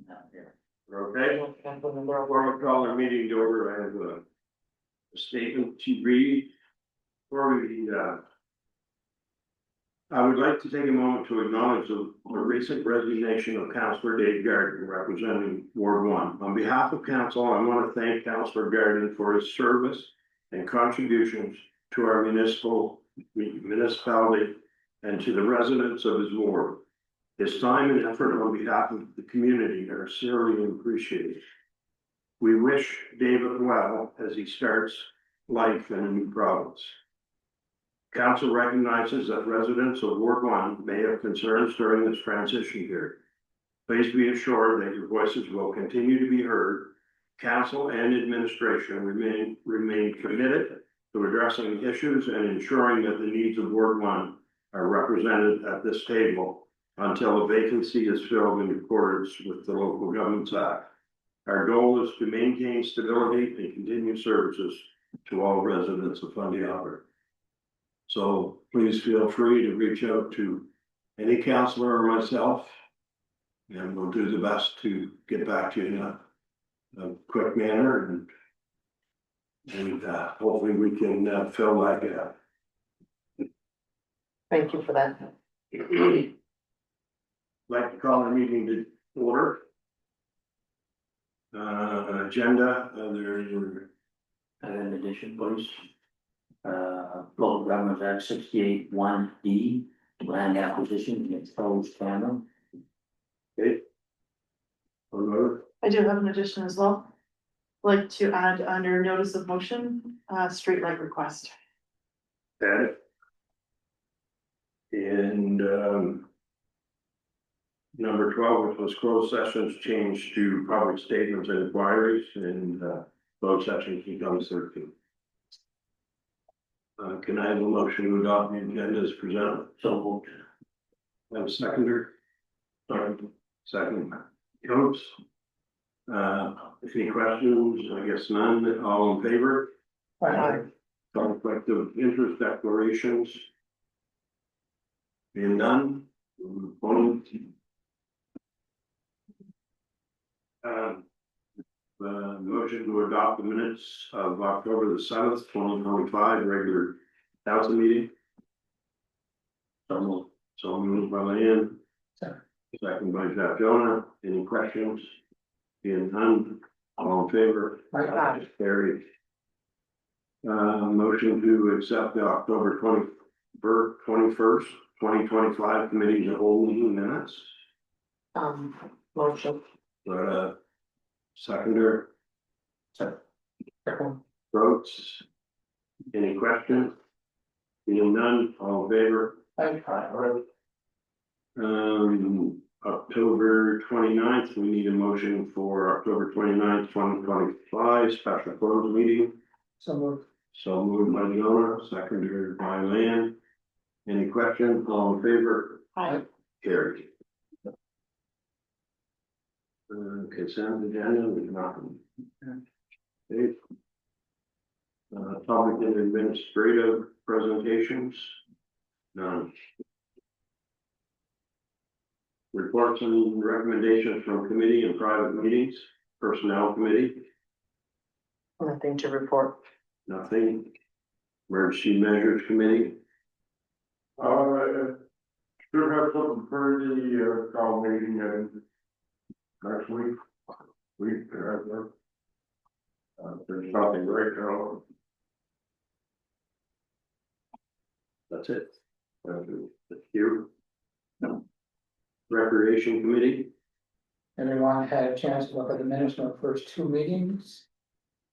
Okay, before we call our meeting to order, I have a statement to read. Before we, I would like to take a moment to acknowledge the recent resignation of Councillor Dave Garden, representing Ward 1. On behalf of council, I want to thank Councillor Garden for his service and contributions to our municipality and to the residents of his ward. His time and effort on behalf of the community are sincerely appreciated. We wish David well as he starts life in a new province. Council recognizes that residents of Ward 1 may have concerns during this transition period. Please be assured that your voices will continue to be heard. Council and administration remain committed to addressing issues and ensuring that the needs of Ward 1 are represented at this table until a vacancy is filled in accordance with the Local Governments Act. Our goal is to maintain stability and continue services to all residents of Fundy Albert. So please feel free to reach out to any councillor or myself, and we'll do the best to get back to you in a quick manner, and hopefully we can fill that gap. Thank you for that. Like to call the meeting to order. Agenda, there An addition, please. Local Government Act 68(1)D, land acquisition and exposed camera. okay. Over. I do have an addition as well. Like to add under notice of motion, street light request. Add it. And number 12, which was closed sessions, changed to public statements and inquiries, and closed sessions becomes 13. Can I have a motion to adopt the agenda as presented? So moved. Have a seconder? Sorry, second. Coates? Any questions? I guess none. All in favor? Aye. Conflict of interest declarations? Being none? Opposed? Motion to adopt the minutes of October the 7th, 2025, regular council meeting. So moved. So moved by Leanne. Second by Jeff Jonah. Any questions? Being none, all in favor? Aye. Carried. Motion to accept the October 21st, 2025 committee of the whole meeting minutes. Motion. Seconder. Votes. Any questions? Being none, all in favor? October 29th, we need a motion for October 29th, 2025, special closed meeting. So moved. So moved by Leona, seconded by Lan. Any questions? All in favor? Aye. Carried. Consent agenda, there's nothing. Okay. Public and administrative presentations? None. Reports and recommendations from committee and private meetings, personnel committee, Nothing to report. nothing. Emergency measures committee, Should have something for the call meeting next week. There's nothing right now. that's it. Thank you. Recreation committee, Everyone had a chance to look at the minutes from the first two meetings.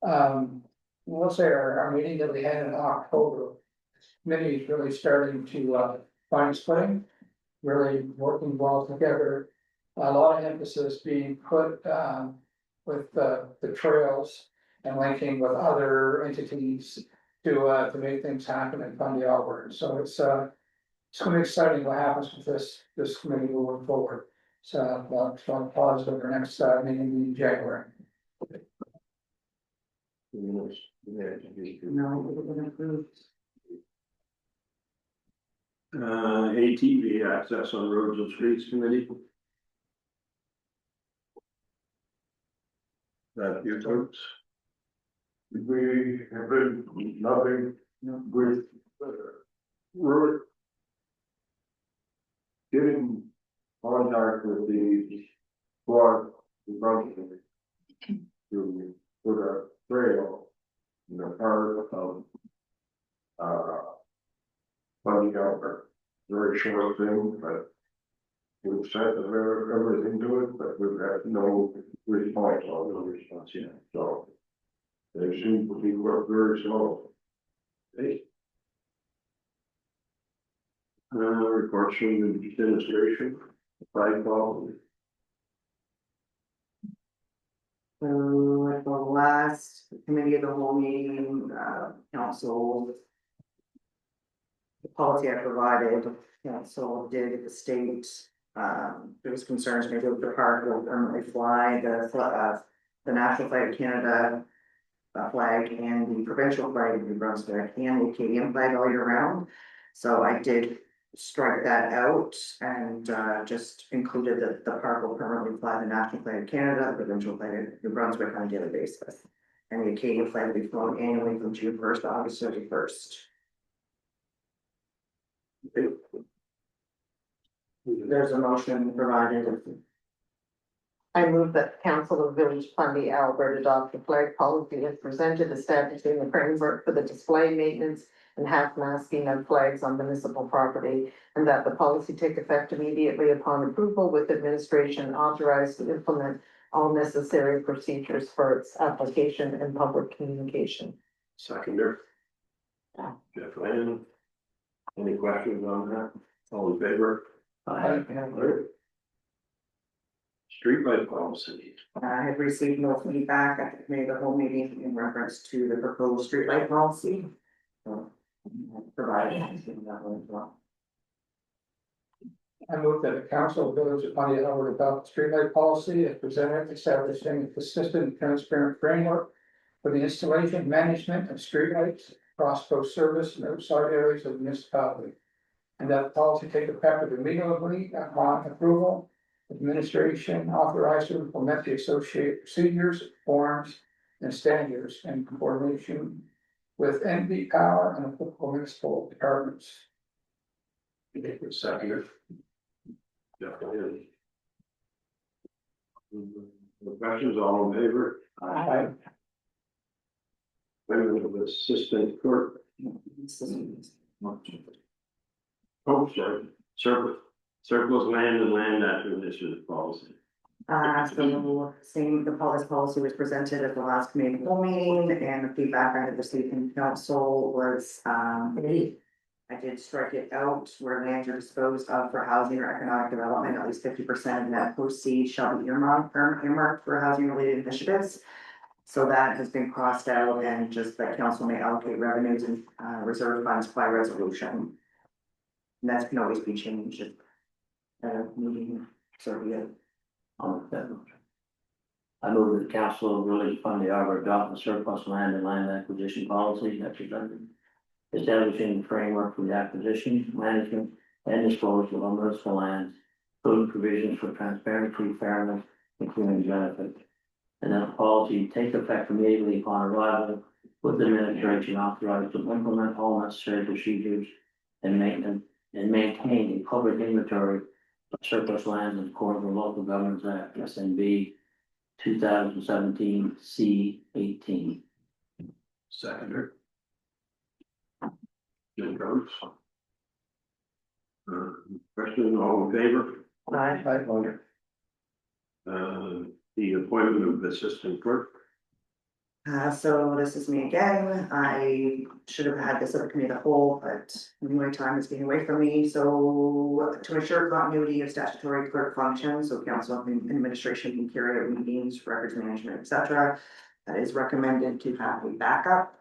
We'll say our meeting that we had in October. Committee is really starting to find its footing, really working well together. A lot of emphasis being put with the trails and linking with other entities to make things happen in Fundy Albert. So it's gonna be exciting what happens with this committee moving forward. So strong positive for next meeting in January. No, we're gonna approve. ATV access on roads and streets committee, That you folks, We have been nothing with, we're getting contact with the squad, the Brunswick, to put a trail in the part of, Bunny Elber. Very short thing, but we've said everything to it, but we've had no response on the response yet, so. They seem to be worked very slow. hey. Reports from the administration, flag ball. So at the last committee of the whole meeting, council. The policy I provided, council did state, there was concerns maybe with the park will permanently fly the national flag of Canada. Flag and the provincial flag of New Brunswick and the Acadian flag all year round. So I did strike that out and just included that the park will permanently fly the national flag of Canada, the provincial flag of New Brunswick on a daily basis. And the Acadian flag will be flown annually from June 1st to August 31st. There's a motion provided. I move that the Council of Village Fundy Albert adopt the flag policy as presented, establishing the framework for the display, maintenance, and half-masking of flags on municipal property, and that the policy take effect immediately upon approval, with administration authorized to implement all necessary procedures for its application and public communication. Seconder. Jeff Lynn. Any questions on that? All in favor? Streetlight policy. I have received no feedback at the committee of the whole meeting in reference to the proposed streetlight policy. So, provided that one as well. I move that the council of Village of Fundy Albert adopt the streetlight policy as presented, establishing a consistent and transparent framework for the installation, management of streetlights across both service and outside areas of the municipality. And that the policy take effect immediately upon approval. Administration authorized to implement the associated procedures, forms, and standards in coordination with NV Power and applicable municipal departments. Seconder. Jeff Lynn. The questions, all in favor? Aye. Member of assistant clerk. Oh, sorry, surplus land and land acquisition policy. So same, the policy was presented at the last committee of the whole meeting, and the feedback I had received from council was, I did strike it out where lands are disposed of for housing or economic development, at least 50% of net proceeds shall be earmarked for housing related initiatives. So that has been crossed out, and just that council may allocate revenues and reserve funds by resolution. And that can always be changed at meeting, so yeah. I'll make that motion. I move that the Council of Village Fundy Albert adopt the surplus land and land acquisition policy as presented, establishing the framework for the acquisition, management, and disposal of municipal lands, including provisions for transparency, fairness, and community benefit. And that the policy take effect immediately upon arrival, with the administration authorized to implement all necessary procedures and maintain a public inventory of surplus lands in accordance with Local Governments Act, SNB 2017 C18. Seconder. Jim Rhodes. Question, all in favor? The appointment of assistant clerk. So this is me again. I should have had this at the committee of the whole, but anyway, time is being away from me. So to ensure continuity of statutory clerk functions, so council and administration can carry out meetings, records management, etc. That is recommended to have a backup.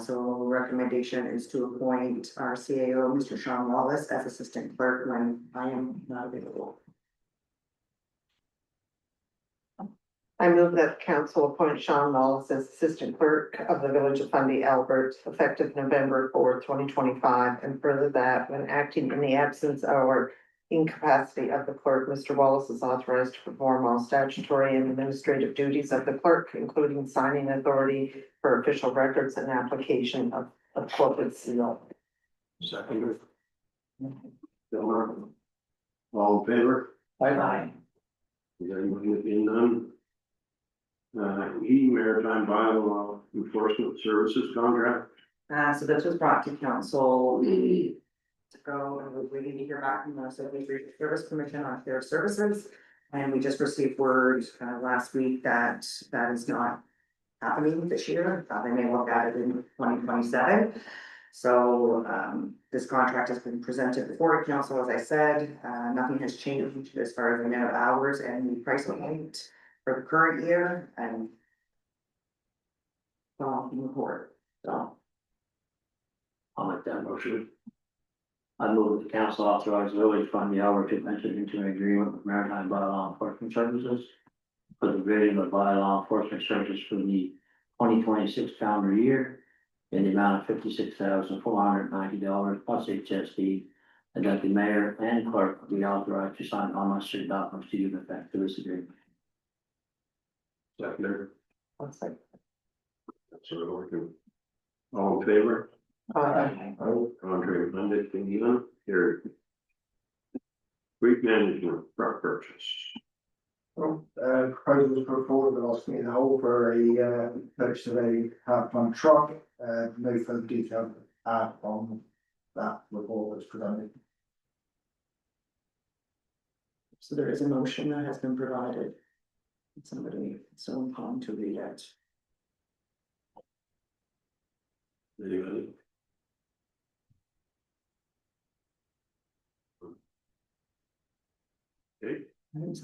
So recommendation is to appoint our CAO, Mr. Sean Wallace, as assistant clerk when I am not available. I move that the council appoint Sean Wallace as assistant clerk of the Village of Fundy Albert effective November 4th, 2025, and further that when acting in the absence of or incapacity of the clerk, Mr. Wallace is authorized to perform all statutory and administrative duties of the clerk, including signing authority for official records and application of corporate seal. Second. Bill, all in favor? Aye. Is anyone in none? Maritime bylaw enforcement services contract. So this was brought to council to go, and we're waiting to hear back from the Civil Service Commission on their services. And we just received word last week that that is not happening this year. They may look at it in 2027. So this contract has been presented before council, as I said, nothing has changed as far as the amount of hours and the price point for the current year and report, so. I'll make that motion. I move that the council authorize the village fund the hour to enter into an agreement with Maritime Bylaw Enforcement Services for the provision of bylaw enforcement services for the 2026 calendar year in the amount of $56,490 plus HST, and that the mayor and clerk be authorized to sign all necessary documents to give effect to this agreement. Second. One second. That's what we're doing. All in favor? Aye. Contrary minded, Indiana, carried. Fleet management truck purchase. Proposal was put forward the last meeting whole for a purchase of a half-ton truck, no further detail on that report that's presented. So there is a motion that has been provided. Somebody so inclined to read it. Anybody? Okay.